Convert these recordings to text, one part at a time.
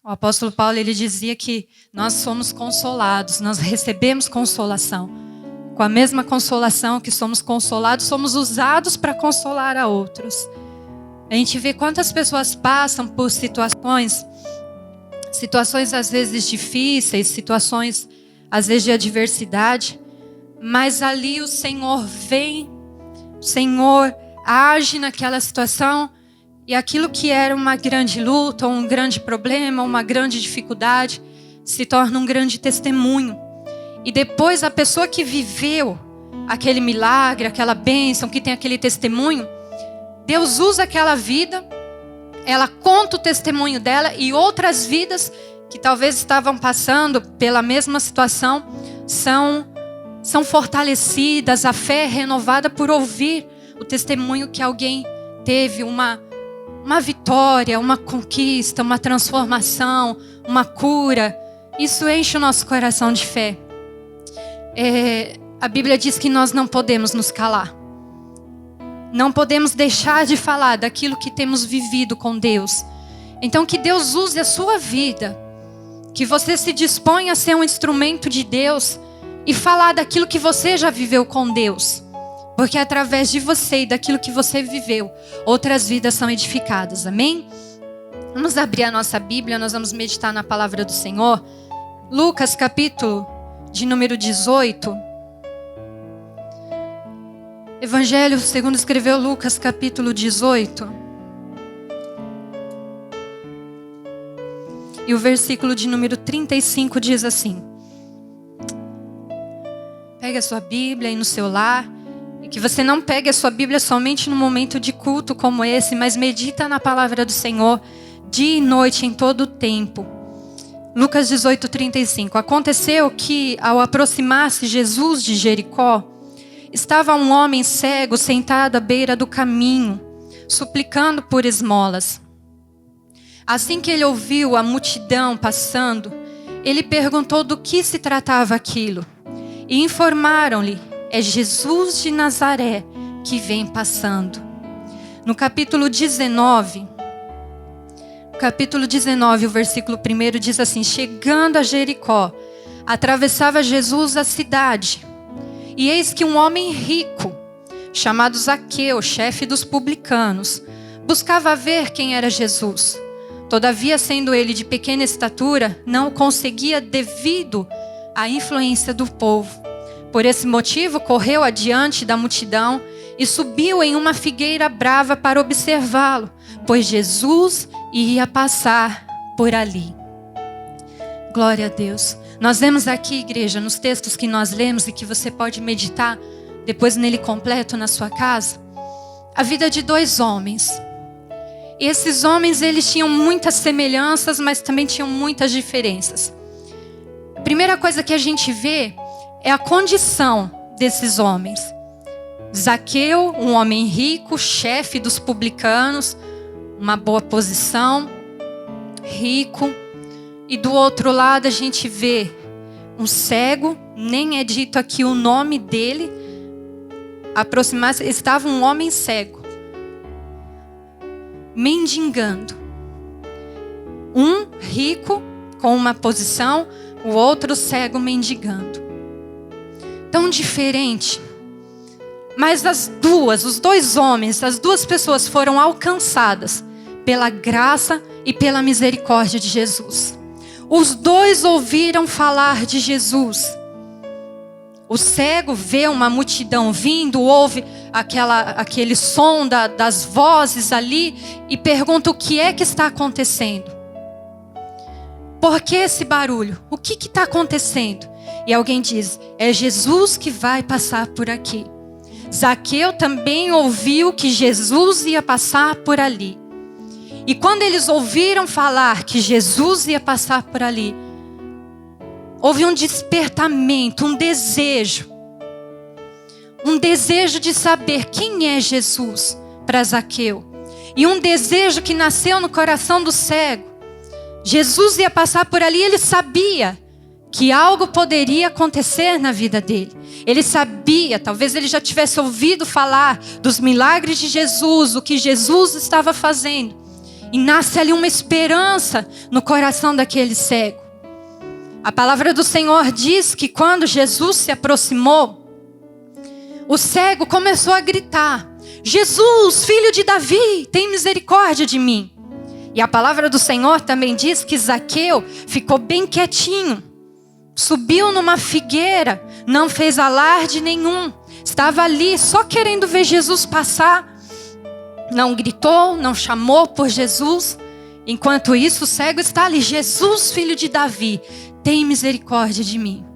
O apóstolo Paulo, ele dizia que nós somos consolados, nós recebemos consolação. Com a mesma consolação que somos consolados, somos usados para consolar a outros. A gente vê quantas pessoas passam por situações às vezes difíceis, situações às vezes de adversidade, mas ali o Senhor vem, o Senhor age naquela situação e aquilo que era uma grande luta, um grande problema, uma grande dificuldade, se torna um grande testemunho. E depois a pessoa que viveu aquele milagre, aquela bênção, que tem aquele testemunho, Deus usa aquela vida, ela conta o testemunho dela e outras vidas que talvez estavam passando pela mesma situação são fortalecidas, a fé é renovada por ouvir o testemunho que alguém teve uma vitória, uma conquista, uma transformação, uma cura. Isso enche o nosso coração de fé. A Bíblia diz que nós não podemos nos calar. Não podemos deixar de falar daquilo que temos vivido com Deus. Então que Deus use a sua vida. Que você se disponha a ser um instrumento de Deus e falar daquilo que você já viveu com Deus. Porque através de você e daquilo que você viveu, outras vidas são edificadas. Amém? Vamos abrir a nossa Bíblia, nós vamos meditar na palavra do Senhor. Lucas, capítulo de número 18. Evangelho segundo escreveu Lucas, capítulo 18. E o versículo de número 35 diz assim. Pegue a sua Bíblia aí no seu lar. E que você não pegue a sua Bíblia somente no momento de culto como esse, mas medita na palavra do Senhor dia e noite em todo o tempo. Lucas 18, 35. Aconteceu que, ao aproximar-se Jesus de Jericó, estava um homem cego sentado à beira do caminho, suplicando por esmolas. Assim que ele ouviu a multidão passando, ele perguntou do que se tratava aquilo. E informaram-lhe: é Jesus de Nazaré que vem passando. No capítulo 19, o versículo 1 diz assim: chegando a Jericó, atravessava Jesus a cidade. E eis que um homem rico, chamado Zaqueu, chefe dos publicanos, buscava ver quem era Jesus. Todavia, sendo ele de pequena estatura, não o conseguia devido à influência do povo. Por esse motivo, correu adiante da multidão e subiu em uma figueira brava para observá-lo, pois Jesus ia passar por ali. Glória a Deus. Nós vemos aqui, igreja, nos textos que nós lemos e que você pode meditar depois nele completo na sua casa, a vida de dois homens. E esses homens, eles tinham muitas semelhanças, mas também tinham muitas diferenças. A primeira coisa que a gente vê é a condição desses homens. Zaqueu, um homem rico, chefe dos publicanos, uma boa posição, rico. E do outro lado a gente vê um cego, nem é dito aqui o nome dele. Aproximar-se, estava um homem cego, mendigando. Um rico com uma posição, o outro cego mendigando. Tão diferente. Mas os dois homens, as duas pessoas foram alcançadas pela graça e pela misericórdia de Jesus. Os dois ouviram falar de Jesus. O cego vê uma multidão vindo, ouve aquele som das vozes ali e pergunta o que é que está acontecendo. Por que esse barulho? O que está acontecendo? E alguém diz: é Jesus que vai passar por aqui. Zaqueu também ouviu que Jesus ia passar por ali. E quando eles ouviram falar que Jesus ia passar por ali, houve um despertamento, um desejo de saber quem é Jesus para Zaqueu. E um desejo que nasceu no coração do cego. Jesus ia passar por ali, ele sabia que algo poderia acontecer na vida dele. Ele sabia, talvez ele já tivesse ouvido falar dos milagres de Jesus, o que Jesus estava fazendo. E nasce ali uma esperança no coração daquele cego. A palavra do Senhor diz que quando Jesus se aproximou, o cego começou a gritar: Jesus, filho de Davi, tem misericórdia de mim. E a palavra do Senhor também diz que Zaqueu ficou bem quietinho. Subiu numa figueira, não fez alarde nenhum. Estava ali só querendo ver Jesus passar. Não gritou, não chamou por Jesus. Enquanto isso, o cego está ali: Jesus, filho de Davi, tem misericórdia de mim.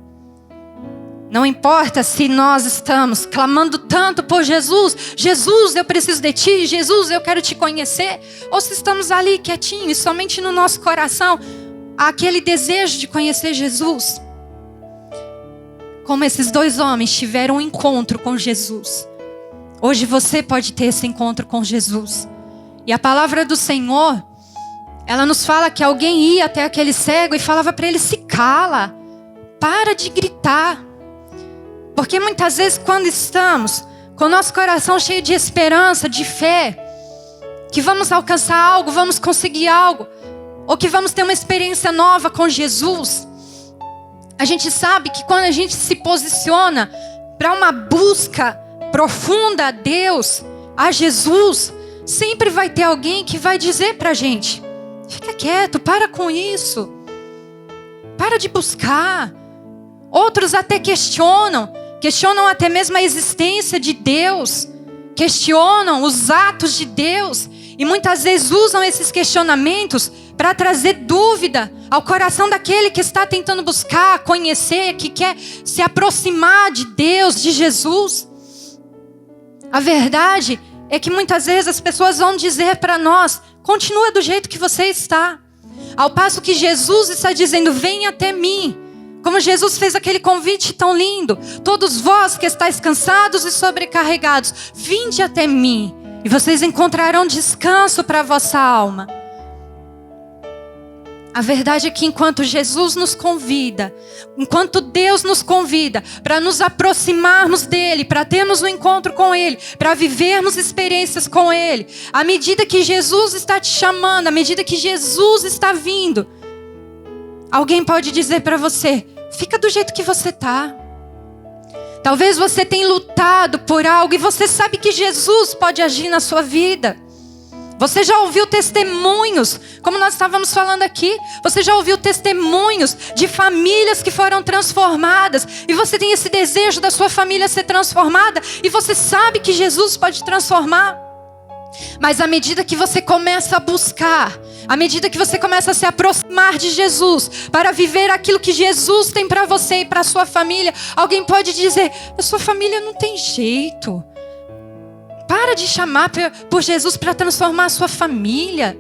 Não importa se nós estamos clamando tanto por Jesus: Jesus, eu preciso de ti, Jesus, eu quero te conhecer. Ou se estamos ali quietinhos e somente no nosso coração há aquele desejo de conhecer Jesus. Como esses dois homens tiveram um encontro com Jesus, hoje você pode ter esse encontro com Jesus. E a palavra do Senhor, ela nos fala que alguém ia até aquele cego e falava para ele: se cala, para de gritar. Porque muitas vezes quando estamos com o nosso coração cheio de esperança, de fé, que vamos alcançar algo, vamos conseguir algo, ou que vamos ter uma experiência nova com Jesus, a gente sabe que quando a gente se posiciona para uma busca profunda a Deus, a Jesus, sempre vai ter alguém que vai dizer para a gente: fica quieto, para com isso, para de buscar. Outros até questionam até mesmo a existência de Deus, questionam os atos de Deus, e muitas vezes usam esses questionamentos para trazer dúvida ao coração daquele que está tentando buscar, conhecer, que quer se aproximar de Deus, de Jesus. A verdade é que muitas vezes as pessoas vão dizer para nós: continua do jeito que você está. Ao passo que Jesus está dizendo: vem até mim. Como Jesus fez aquele convite tão lindo: todos vós que estáis cansados e sobrecarregados, vinde até mim, e vocês encontrarão descanso para a vossa alma. A verdade é que enquanto Jesus nos convida, enquanto Deus nos convida para nos aproximarmos dEle, para termos um encontro com Ele, para vivermos experiências com Ele, à medida que Jesus está te chamando, à medida que Jesus está vindo, alguém pode dizer para você: fica do jeito que você está. Talvez você tenha lutado por algo e você sabe que Jesus pode agir na sua vida. Você já ouviu testemunhos, como nós estávamos falando aqui, você já ouviu testemunhos de famílias que foram transformadas, e você tem esse desejo da sua família ser transformada, e você sabe que Jesus pode transformar. Mas à medida que você começa a buscar, à medida que você começa a se aproximar de Jesus, para viver aquilo que Jesus tem para você e para a sua família, alguém pode dizer: a sua família não tem jeito. Para de chamar por Jesus para transformar a sua família.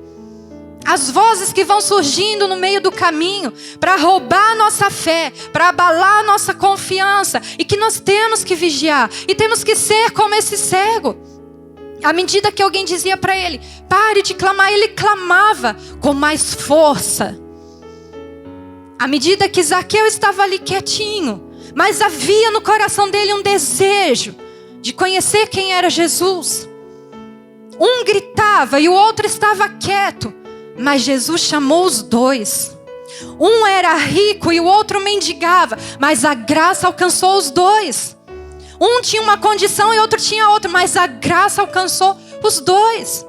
As vozes que vão surgindo no meio do caminho para roubar a nossa fé, para abalar a nossa confiança, e que nós temos que vigiar e temos que ser como esse cego. À medida que alguém dizia para ele: pare de clamar, ele clamava com mais força. À medida que Zaqueu estava ali quietinho, mas havia no coração dele um desejo de conhecer quem era Jesus. Um gritava e o outro estava quieto, mas Jesus chamou os dois. Um era rico e o outro mendigava, mas a graça alcançou os dois. Um tinha uma condição e outro tinha outra, mas a graça alcançou os dois.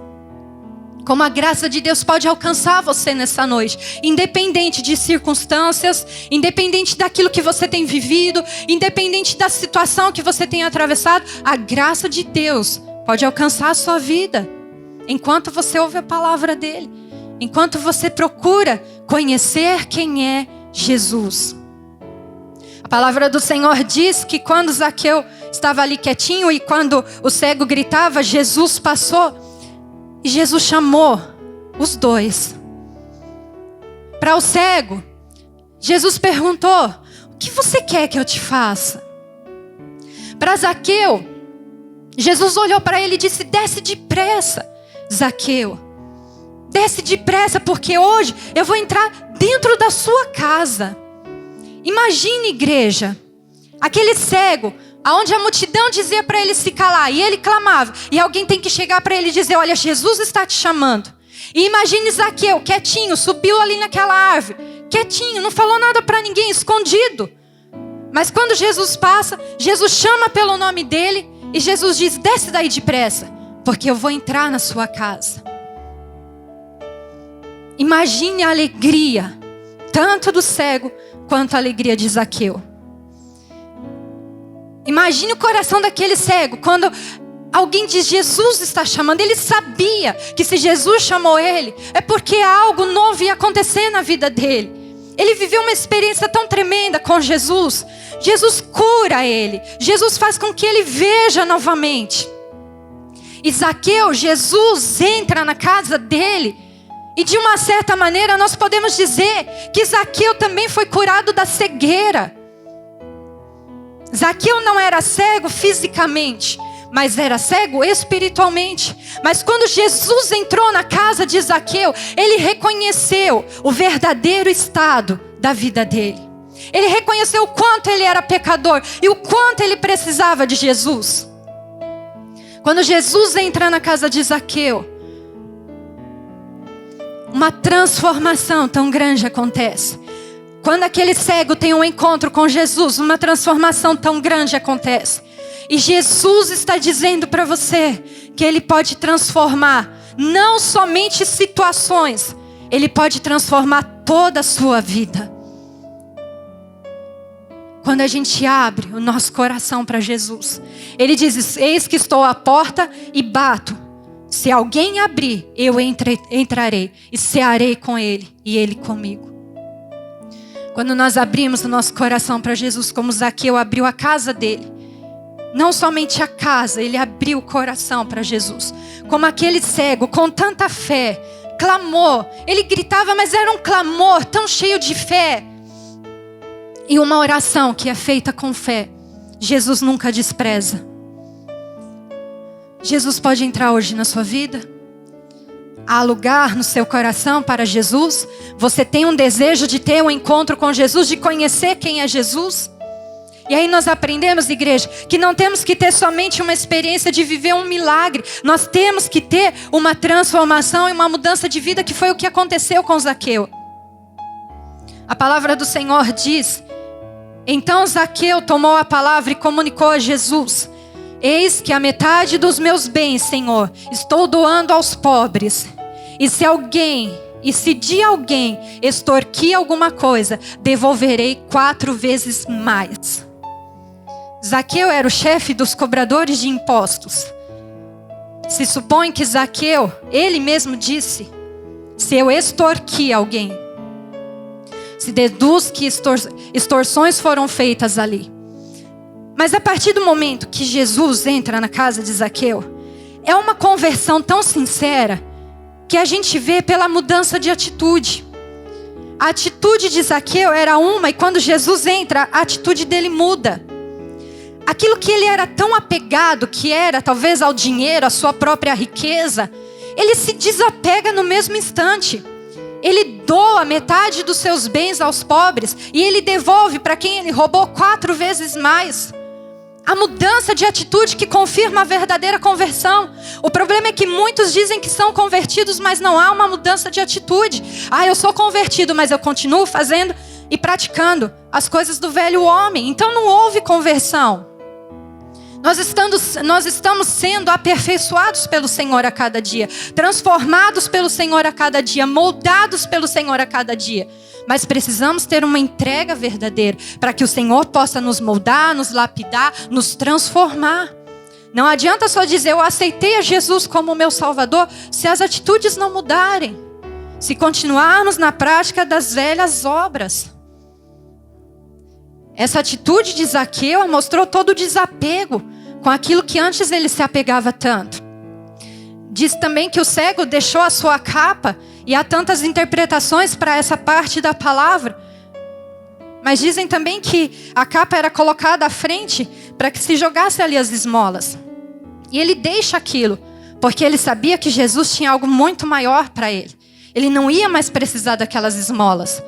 Como a graça de Deus pode alcançar você nessa noite, independente de circunstâncias, independente daquilo que você tem vivido, independente da situação que você tem atravessado, a graça de Deus pode alcançar a sua vida, enquanto você ouve a palavra dele, enquanto você procura conhecer quem é Jesus. A palavra do Senhor diz que quando Zaqueu estava ali quietinho e quando o cego gritava, Jesus passou. E Jesus chamou os dois. Para o cego, Jesus perguntou: o que você quer que eu te faça? Para Zaqueu, Jesus olhou para ele e disse: desce depressa, Zaqueu. Desce depressa, porque hoje eu vou entrar dentro da sua casa. Imagine, igreja, aquele cego, aonde a multidão dizia para ele se calar, e ele clamava, e alguém tem que chegar para ele e dizer: olha, Jesus está te chamando. E imagine Zaqueu, quietinho, subiu ali naquela árvore, quietinho, não falou nada para ninguém, escondido. Mas quando Jesus passa, Jesus chama pelo nome dele e Jesus diz: desce daí depressa, porque eu vou entrar na sua casa. Imagine a alegria, tanto do cego quanto a alegria de Zaqueu. Imagine o coração daquele cego quando alguém diz: Jesus está chamando. Ele sabia que se Jesus chamou ele, é porque algo novo ia acontecer na vida dele. Ele viveu uma experiência tão tremenda com Jesus. Jesus cura ele. Jesus faz com que ele veja novamente. E Zaqueu, Jesus entra na casa dele. E de uma certa maneira nós podemos dizer que Zaqueu também foi curado da cegueira. Zaqueu não era cego fisicamente, mas era cego espiritualmente. Mas quando Jesus entrou na casa de Zaqueu, ele reconheceu o verdadeiro estado da vida dele. Ele reconheceu o quanto ele era pecador e o quanto ele precisava de Jesus. Quando Jesus entra na casa de Zaqueu, uma transformação tão grande acontece. Quando aquele cego tem um encontro com Jesus, uma transformação tão grande acontece. E Jesus está dizendo para você que Ele pode transformar não somente situações, Ele pode transformar toda a sua vida. Quando a gente abre o nosso coração para Jesus, Ele diz: eis que estou à porta e bato. Se alguém abrir, eu entrarei e cearei com Ele e Ele comigo. Quando nós abrimos o nosso coração para Jesus, como Zaqueu abriu a casa dele, não somente a casa, ele abriu o coração para Jesus. Como aquele cego, com tanta fé, clamou. Ele gritava, mas era um clamor tão cheio de fé. E uma oração que é feita com fé, Jesus nunca despreza. Jesus pode entrar hoje na sua vida? Há lugar no seu coração para Jesus? Você tem um desejo de ter um encontro com Jesus, de conhecer quem é Jesus? E aí nós aprendemos, igreja, que não temos que ter somente uma experiência de viver um milagre. Nós temos que ter uma transformação e uma mudança de vida, que foi o que aconteceu com Zaqueu. A palavra do Senhor diz: então Zaqueu tomou a palavra e comunicou a Jesus: eis que a metade dos meus bens, Senhor, estou doando aos pobres. E se de alguém extorquir alguma coisa, devolverei 4 vezes mais. Zaqueu era o chefe dos cobradores de impostos. Se supõe que Zaqueu, ele mesmo disse: se eu extorquir alguém, se deduz que extorsões foram feitas ali. Mas a partir do momento que Jesus entra na casa de Zaqueu, é uma conversão tão sincera que a gente vê pela mudança de atitude. A atitude de Zaqueu era uma, e quando Jesus entra, a atitude dele muda. Aquilo que ele era tão apegado, que era talvez ao dinheiro, à sua própria riqueza, ele se desapega no mesmo instante. Ele doa metade dos seus bens aos pobres e ele devolve para quem ele roubou 4 vezes mais. A mudança de atitude que confirma a verdadeira conversão. O problema é que muitos dizem que são convertidos, mas não há uma mudança de atitude. Eu sou convertido, mas eu continuo fazendo e praticando as coisas do velho homem. Então não houve conversão. Nós estamos sendo aperfeiçoados pelo Senhor a cada dia, transformados pelo Senhor a cada dia, moldados pelo Senhor a cada dia. Mas precisamos ter uma entrega verdadeira para que o Senhor possa nos moldar, nos lapidar, nos transformar. Não adianta só dizer: eu aceitei a Jesus como meu Salvador, se as atitudes não mudarem, se continuarmos na prática das velhas obras. Essa atitude de Zaqueu mostrou todo o desapego com aquilo que antes ele se apegava tanto. Diz também que o cego deixou a sua capa, e há tantas interpretações para essa parte da palavra. Mas dizem também que a capa era colocada à frente para que se jogasse ali as esmolas. E ele deixa aquilo, porque ele sabia que Jesus tinha algo muito maior para ele. Ele não ia mais precisar daquelas esmolas.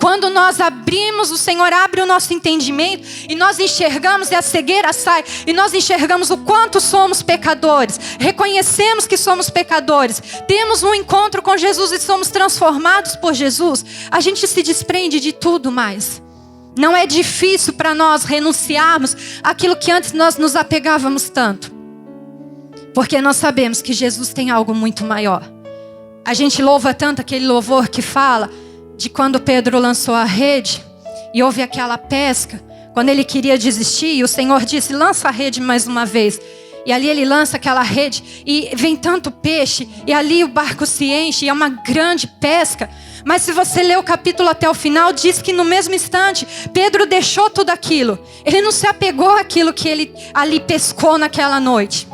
Quando nós abrimos, o Senhor abre o nosso entendimento e nós enxergamos, e a cegueira sai, e nós enxergamos o quanto somos pecadores, reconhecemos que somos pecadores, temos um encontro com Jesus e somos transformados por Jesus, a gente se desprende de tudo mais. Não é difícil para nós renunciarmos àquilo que antes nós nos apegávamos tanto. Porque nós sabemos que Jesus tem algo muito maior. A gente louva tanto aquele louvor que fala de quando Pedro lançou a rede e houve aquela pesca, quando ele queria desistir, e o Senhor disse, lança a rede mais uma vez. E ali ele lança aquela rede e vem tanto peixe, e ali o barco se enche, e é uma grande pesca. Mas se você ler o capítulo até o final, diz que no mesmo instante, Pedro deixou tudo aquilo. Ele não se apegou àquilo que ele ali pescou naquela noite.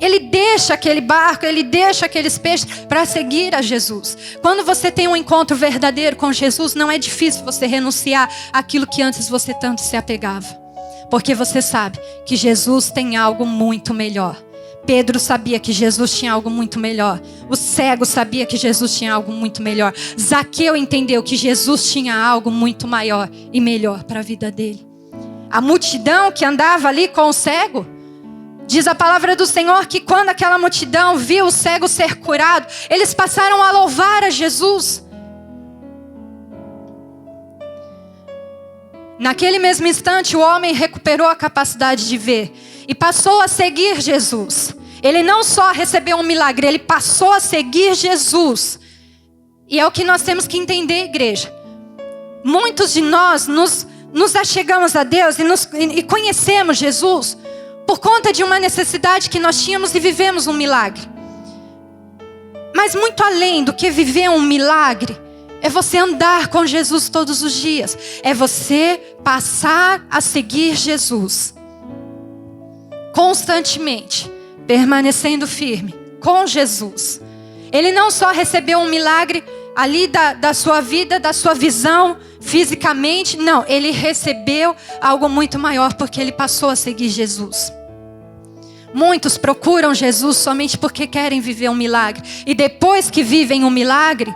Ele deixa aquele barco, ele deixa aqueles peixes para seguir a Jesus. Quando você tem um encontro verdadeiro com Jesus, não é difícil você renunciar àquilo que antes você tanto se apegava. Porque você sabe que Jesus tem algo muito melhor. Pedro sabia que Jesus tinha algo muito melhor. O cego sabia que Jesus tinha algo muito melhor. Zaqueu entendeu que Jesus tinha algo muito maior e melhor para a vida dele. A multidão que andava ali com o cego, diz a palavra do Senhor que quando aquela multidão viu o cego ser curado, eles passaram a louvar a Jesus. Naquele mesmo instante, o homem recuperou a capacidade de ver e passou a seguir Jesus. Ele não só recebeu um milagre, ele passou a seguir Jesus. E é o que nós temos que entender, igreja. Muitos de nós nos achegamos a Deus e conhecemos Jesus por conta de uma necessidade que nós tínhamos e vivemos um milagre. Mas muito além do que viver um milagre, é você andar com Jesus todos os dias. É você passar a seguir Jesus. Constantemente, permanecendo firme com Jesus. Ele não só recebeu um milagre ali da sua vida, da sua visão fisicamente. Não, ele recebeu algo muito maior porque ele passou a seguir Jesus. Muitos procuram Jesus somente porque querem viver um milagre. E depois que vivem um milagre,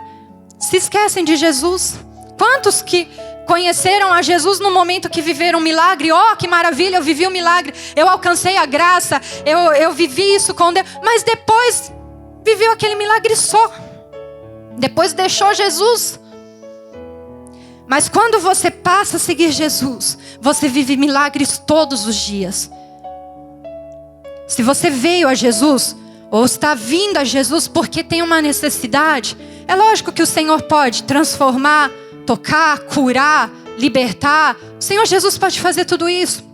se esquecem de Jesus. Quantos que conheceram a Jesus no momento que viveram um milagre? Oh, que maravilha, eu vivi um milagre. Eu alcancei a graça. Eu vivi isso com Deus. Mas depois viveu aquele milagre só. Depois deixou Jesus. Mas quando você passa a seguir Jesus, você vive milagres todos os dias. Se você veio a Jesus, ou está vindo a Jesus porque tem uma necessidade, é lógico que o Senhor pode transformar, tocar, curar, libertar. O Senhor Jesus pode fazer tudo isso.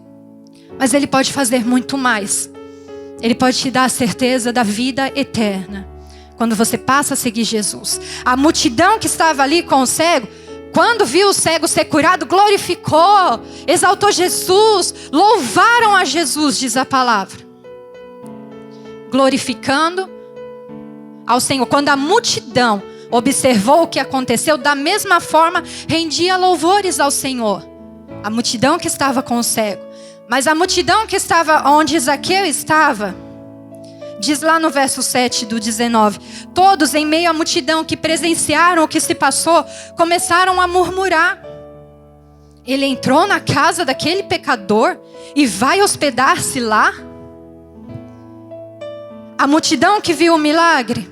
Mas Ele pode fazer muito mais. Ele pode te dar a certeza da vida eterna. Quando você passa a seguir Jesus. A multidão que estava ali com o cego, quando viu o cego ser curado, glorificou, exaltou Jesus, louvaram a Jesus, diz a palavra. Glorificando ao Senhor. Quando a multidão observou o que aconteceu, da mesma forma rendia louvores ao Senhor. A multidão que estava com o cego. Mas a multidão que estava onde Zaqueu estava, diz lá no verso 7 do 19, todos em meio à multidão que presenciaram o que se passou, começaram a murmurar. Ele entrou na casa daquele pecador e vai hospedar-se lá? A multidão que viu o milagre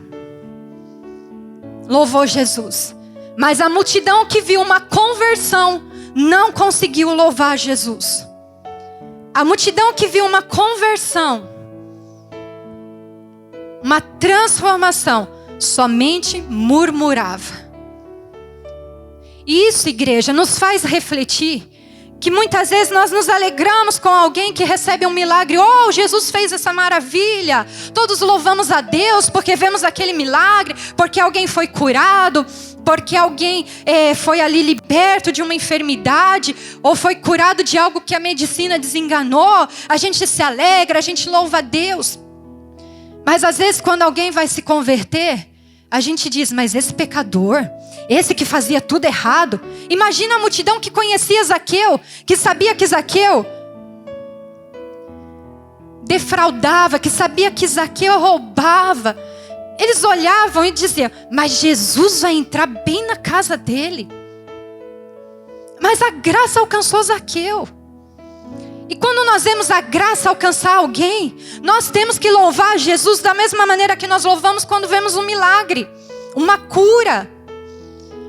louvou Jesus. Mas a multidão que viu uma conversão não conseguiu louvar Jesus. A multidão que viu uma conversão, uma transformação, somente murmurava. E isso, igreja, nos faz refletir que muitas vezes nós nos alegramos com alguém que recebe um milagre. Oh, Jesus fez essa maravilha. Todos louvamos a Deus porque vemos aquele milagre, porque alguém foi curado, porque alguém foi ali liberto de uma enfermidade, ou foi curado de algo que a medicina desenganou. A gente se alegra, a gente louva a Deus. Mas às vezes quando alguém vai se converter, a gente diz, mas esse pecador, esse que fazia tudo errado. Imagina a multidão que conhecia Zaqueu, que sabia que Zaqueu defraudava, que sabia que Zaqueu roubava. Eles olhavam e diziam, mas Jesus vai entrar bem na casa dele. Mas a graça alcançou Zaqueu. E quando nós vemos a graça alcançar alguém, nós temos que louvar Jesus da mesma maneira que nós louvamos quando vemos um milagre, uma cura.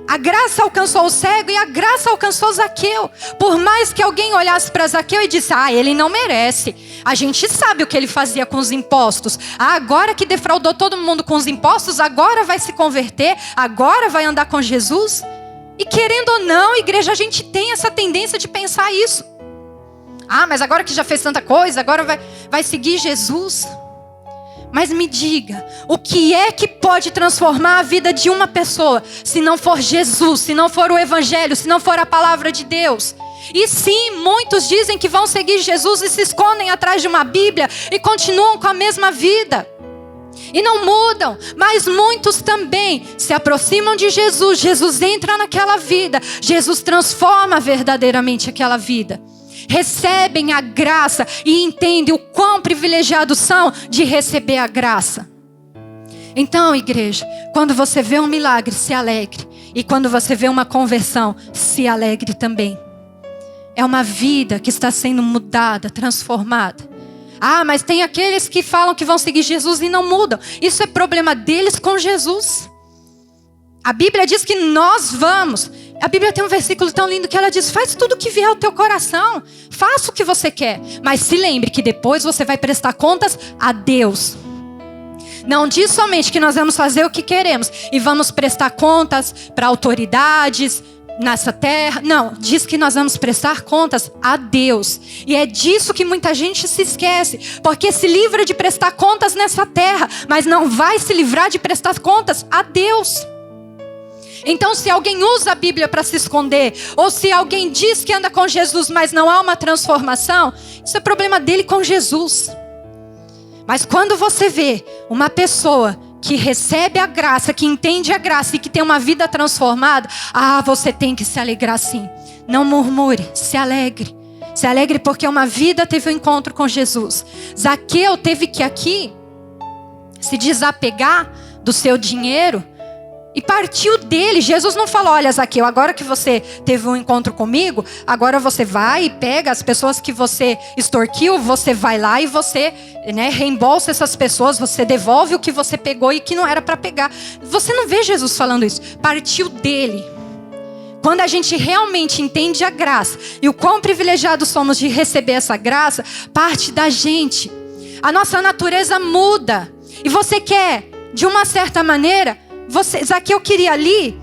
A graça alcançou o cego e a graça alcançou Zaqueu. Por mais que alguém olhasse para Zaqueu e disse: ele não merece. A gente sabe o que ele fazia com os impostos. Agora que defraudou todo mundo com os impostos, agora vai se converter, agora vai andar com Jesus. E querendo ou não, igreja, a gente tem essa tendência de pensar isso. Mas agora que já fez tanta coisa, agora vai seguir Jesus. Mas me diga, o que é que pode transformar a vida de uma pessoa, se não for Jesus, se não for o Evangelho, se não for a palavra de Deus? E sim, muitos dizem que vão seguir Jesus e se escondem atrás de uma Bíblia e continuam com a mesma vida. E não mudam, mas muitos também se aproximam de Jesus. Jesus entra naquela vida, Jesus transforma verdadeiramente aquela vida. Recebem a graça e entendem o quão privilegiados são de receber a graça. Então, igreja, quando você vê um milagre, se alegre. E quando você vê uma conversão, se alegre também. É uma vida que está sendo mudada, transformada. Mas tem aqueles que falam que vão seguir Jesus e não mudam. Isso é problema deles com Jesus. A Bíblia diz que nós vamos. A Bíblia tem um versículo tão lindo que ela diz: faz tudo o que vier ao teu coração. Faça o que você quer. Mas se lembre que depois você vai prestar contas a Deus. Não diz somente que nós vamos fazer o que queremos e vamos prestar contas para autoridades nessa terra. Não, diz que nós vamos prestar contas a Deus. E é disso que muita gente se esquece. Porque se livra de prestar contas nessa terra, mas não vai se livrar de prestar contas a Deus. Então, se alguém usa a Bíblia para se esconder, ou se alguém diz que anda com Jesus, mas não há uma transformação, isso é problema dele com Jesus. Mas quando você vê uma pessoa que recebe a graça, que entende a graça e que tem uma vida transformada, você tem que se alegrar sim. Não murmure, se alegre. Se alegre porque uma vida teve um encontro com Jesus. Zaqueu teve que aqui se desapegar do seu dinheiro e partiu dele. Jesus não falou: olha, Zaqueu, agora que você teve um encontro comigo, agora você vai e pega as pessoas que você extorquiu, você vai lá e você reembolsa essas pessoas, você devolve o que você pegou e que não era para pegar. Você não vê Jesus falando isso. Partiu dele. Quando a gente realmente entende a graça e o quão privilegiados somos de receber essa graça, parte da gente. A nossa natureza muda. E você quer, de uma certa maneira, Zaqueu queria ali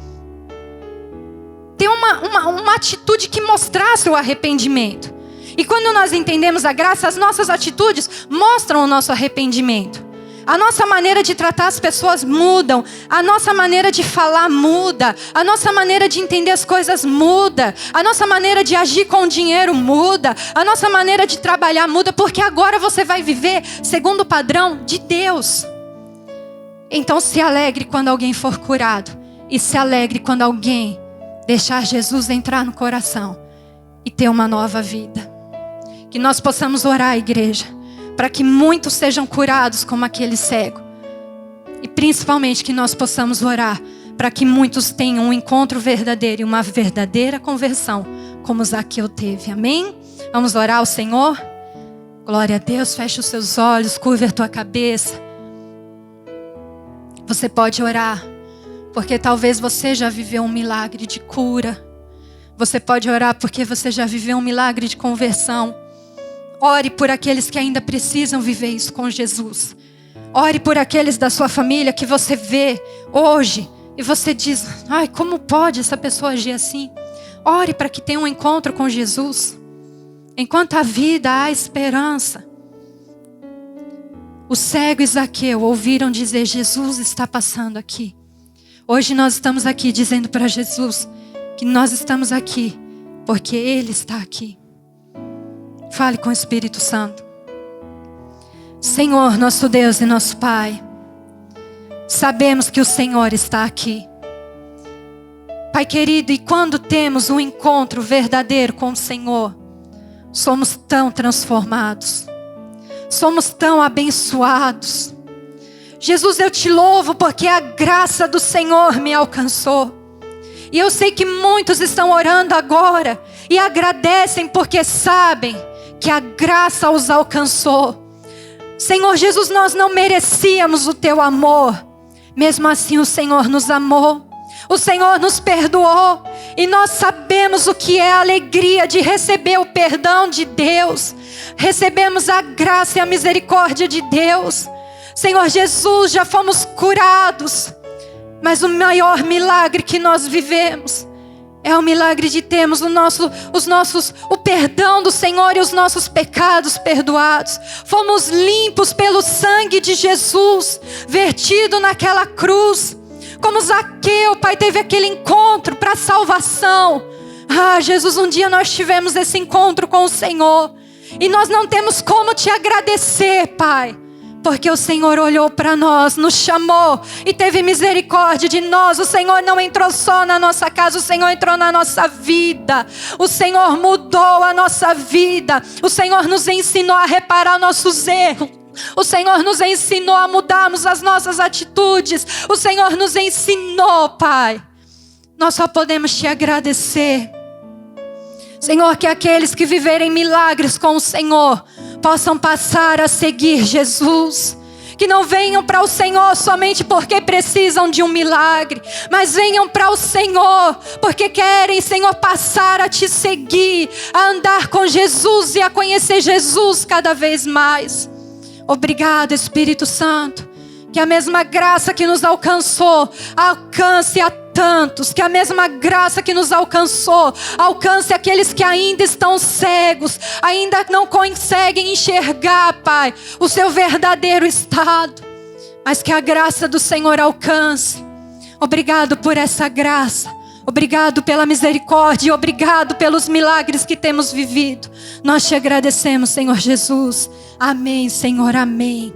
ter uma atitude que mostrasse o arrependimento. E quando nós entendemos a graça, as nossas atitudes mostram o nosso arrependimento. A nossa maneira de tratar as pessoas muda. A nossa maneira de falar muda. A nossa maneira de entender as coisas muda. A nossa maneira de agir com o dinheiro muda. A nossa maneira de trabalhar muda. Porque agora você vai viver segundo o padrão de Deus. Então se alegre quando alguém for curado. E se alegre quando alguém deixar Jesus entrar no coração e ter uma nova vida. Que nós possamos orar, igreja, para que muitos sejam curados como aquele cego. E principalmente que nós possamos orar para que muitos tenham um encontro verdadeiro e uma verdadeira conversão, como Zaqueu teve. Amém? Vamos orar ao Senhor? Glória a Deus. Feche os seus olhos, curva a tua cabeça. Você pode orar, porque talvez você já viveu um milagre de cura. Você pode orar porque você já viveu um milagre de conversão. Ore por aqueles que ainda precisam viver isso com Jesus. Ore por aqueles da sua família que você vê hoje e você diz: como pode essa pessoa agir assim? Ore para que tenha um encontro com Jesus. Enquanto há vida, há esperança. O cego e Zaqueu ouviram dizer: Jesus está passando aqui. Hoje nós estamos aqui dizendo para Jesus que nós estamos aqui porque Ele está aqui. Fale com o Espírito Santo. Senhor, nosso Deus e nosso Pai, sabemos que o Senhor está aqui. Pai querido, e quando temos um encontro verdadeiro com o Senhor, somos tão transformados. Somos tão abençoados. Jesus, eu te louvo porque a graça do Senhor me alcançou. E eu sei que muitos estão orando agora e agradecem porque sabem que a graça os alcançou. Senhor Jesus, nós não merecíamos o teu amor. Mesmo assim o Senhor nos amou. O Senhor nos perdoou. E nós sabemos o que é a alegria de receber o perdão de Deus. Recebemos a graça e a misericórdia de Deus. Senhor Jesus, já fomos curados. Mas o maior milagre que nós vivemos é o milagre de termos o perdão do Senhor e os nossos pecados perdoados. Fomos limpos pelo sangue de Jesus, vertido naquela cruz. Como Zaqueu, Pai, teve aquele encontro para a salvação. Jesus, um dia nós tivemos esse encontro com o Senhor. E nós não temos como te agradecer, Pai. Porque o Senhor olhou para nós, nos chamou e teve misericórdia de nós. O Senhor não entrou só na nossa casa, o Senhor entrou na nossa vida. O Senhor mudou a nossa vida. O Senhor nos ensinou a reparar nossos erros. O Senhor nos ensinou a mudarmos as nossas atitudes. O Senhor nos ensinou, Pai. Nós só podemos te agradecer. Senhor, que aqueles que viverem milagres com o Senhor possam passar a seguir Jesus. Que não venham para o Senhor somente porque precisam de um milagre, mas venham para o Senhor porque querem, Senhor, passar a te seguir, a andar com Jesus e a conhecer Jesus cada vez mais. Obrigado, Espírito Santo. Que a mesma graça que nos alcançou alcance a tantos. Que a mesma graça que nos alcançou alcance aqueles que ainda estão cegos, ainda não conseguem enxergar, Pai, o seu verdadeiro estado. Mas que a graça do Senhor alcance. Obrigado por essa graça. Obrigado pela misericórdia e obrigado pelos milagres que temos vivido. Nós te agradecemos, Senhor Jesus. Amém, Senhor, amém.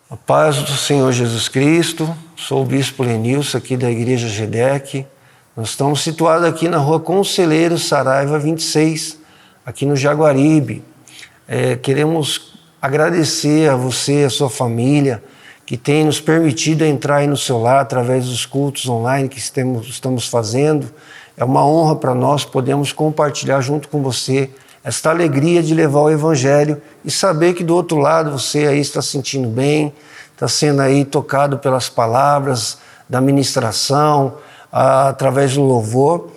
A paz do Senhor Jesus Cristo. Sou o Bispo Lenilson aqui da Igreja GEDEC. Nós estamos situados aqui na Rua Conselheiro Saraiva 26, aqui no Jaguaribe. Queremos agradecer a você, a sua família, que tem nos permitido entrar aí no seu lar através dos cultos online que estamos fazendo. É uma honra para nós podermos compartilhar junto com você esta alegria de levar o Evangelho e saber que do outro lado você aí está se sentindo bem, está sendo aí tocado pelas palavras da ministração, através do louvor.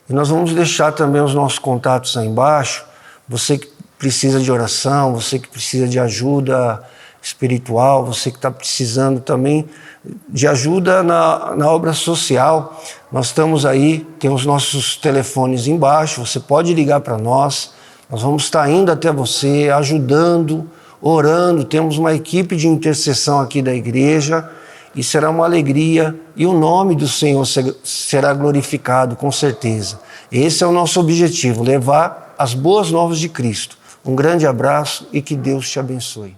E nós vamos deixar também os nossos contatos aí embaixo. Você que precisa de oração, você que precisa de ajuda espiritual, você que está precisando também de ajuda na obra social. Nós estamos aí, tem os nossos telefones embaixo, você pode ligar para nós. Nós vamos estar indo até você, ajudando, orando. Temos uma equipe de intercessão aqui da igreja e será uma alegria e o nome do Senhor será glorificado, com certeza. Esse é o nosso objetivo, levar as boas novas de Cristo. Um grande abraço e que Deus te abençoe.